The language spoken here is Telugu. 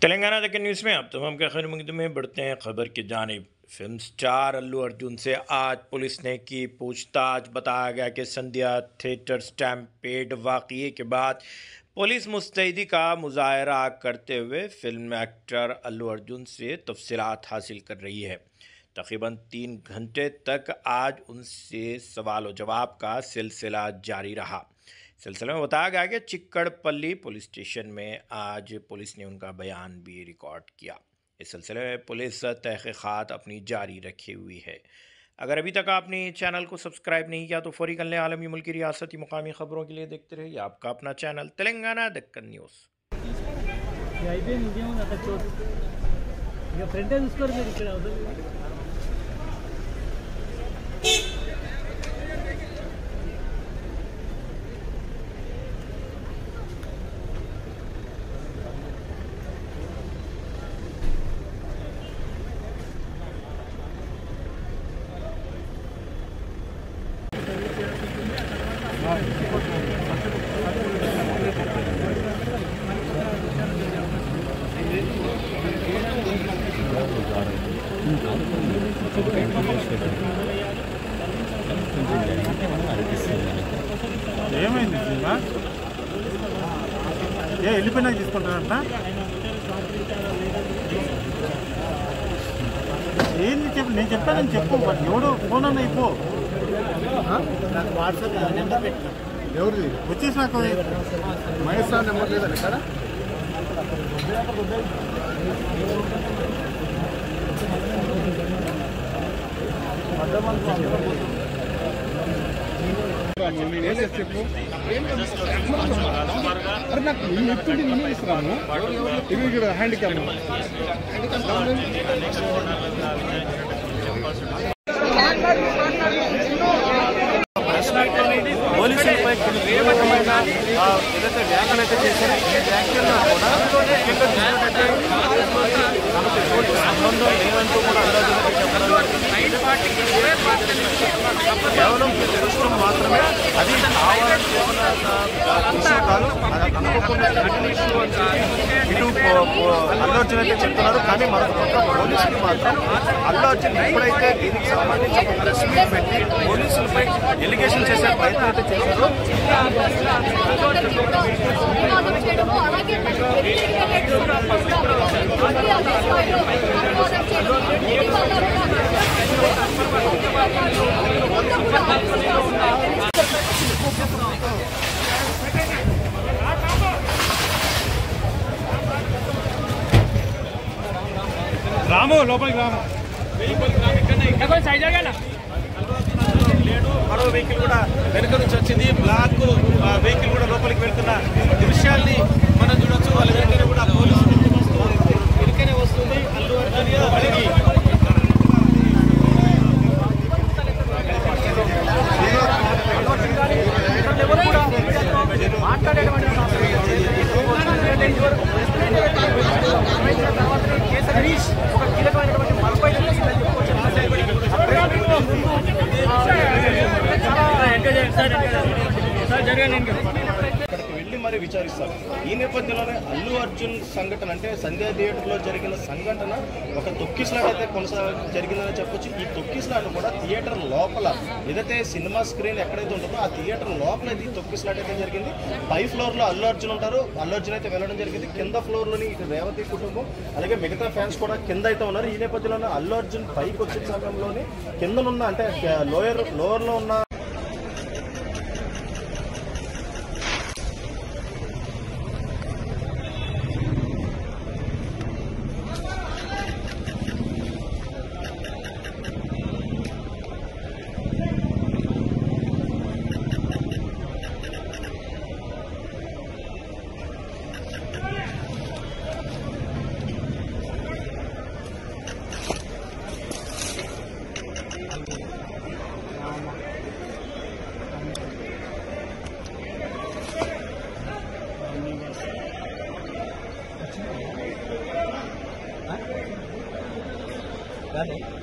तेलंगाना तक न्यूज़ में आप तमाम के खैर मुकदमे में बढ़ते हैं खबर की जानिब। फिल्म स्टार अल्लू अर्जुन से आज पुलिस ने की पूछताछ। बताया गया कि संध्या थिएटर स्टैम्पेड वाक़ये के बाद पुलिस मुस्तैदी का मुजाहरा करते हुए फिल्म एक्टर अल्लू अर्जुन से तफसीलात हासिल कर रही है। तकरीबन 3 घंटे तक आज उनसे सवाल व जवाब का सिलसिला जारी रहा। सिलसिले में बताया गया कि चिक्कड़पल्ली पुलिस स्टेशन में आज पुलिस ने उनका बयान भी रिकॉर्ड किया। इस सिलसिले में पुलिस तहक़ीक़ात अपनी जारी रखी हुई है। अगर अभी तक आपने चैनल को सब्सक्राइब नहीं किया तो फौरी कर लें। आलमी मुल्की रियासती मुकामी ख़बरों के लिए देखते रहिए आपका अपना चैनल तेलंगाना दक्कन न्यूज़। ఏమైంది సినిమా వెళ్ళిపోయినా తీసుకుంటారంట ఏంది చెప్పు నేను చెప్పానని చెప్పు ఎవడు ఫోన్ అన్న అయిపో నాకు వాట్సాప్ నెంబర్ పెట్టి ఎవరిది వచ్చేసి నాకు మహేష్ రావు నెంబర్ లేదండి ఇక్కడ చెప్పు అరే నాకు నేను ఎప్పుడు నేను ఇస్తున్నాను ఇక్కడ హ్యాండిక్యాప్ పోలీసులపై తీవ్రమైన ఏదైతే వ్యాఖ్యలు అయితే చేశారో ఈ వ్యాఖ్యల్లో కూడా తమకు ఎటువంటి సంబంధం లేదంటూ కూడా కేవలం తెలుసుకోవడం మాత్రమే అది కావాలని విషయాలు అనుకోకుండా ఇటు అల్లు అర్జున్ అయితే చెప్తున్నారు. కానీ మరొక పక్క పోలీసులు మాత్రం అల్లు అర్జున్ ఎప్పుడైతే దీనికి సంబంధించి ఒక ప్రెస్ మీట్ పెట్టి పోలీసులపై ఎలిగేషన్ చేసే ప్రయత్నం అయితే చేశారో రాము లోపలికి రాము మరో వెహికల్ కూడా వెనుక నుంచి వచ్చింది. బ్లాక్ వెహికల్ కూడా లోపలికి వెళ్తున్న దృశ్యాల్ని మనం చూడొచ్చు. వాళ్ళ వెనుకనే కూడా పోలీసులు వెనుకనే వస్తుంది అల్లు అర్జున్ వాళ్ళకి ఇక్కడికి వెళ్ళి మరి విచారిస్తారు. ఈ నేపథ్యంలోనే అల్లు అర్జున్ సంఘటన అంటే సంధ్యా థియేటర్లో జరిగిన సంఘటన ఒక తొక్కిసలాట అయితే జరిగిందని చెప్పొచ్చు. ఈ తొక్కిసలాట కూడా థియేటర్ లోపల ఏదైతే సినిమా స్క్రీన్ ఎక్కడైతే ఉంటుందో ఆ థియేటర్ లోపల ఇది తొక్కిసలాట అయితే జరిగింది. పై ఫ్లోర్లో అల్లు అర్జున్ ఉంటారు. అల్లు అర్జున్ అయితే వెళ్ళడం జరిగింది. కింద ఫ్లోర్లోని ఇటు రేవతి కుటుంబం అలాగే మిగతా ఫ్యాన్స్ కూడా కింద అయితే ఉన్నారు. ఈ నేపథ్యంలోనే అల్లు అర్జున్ పైకి వచ్చిన సమయంలోని కిందనున్న అంటే లోయర్లో ఉన్న Vale.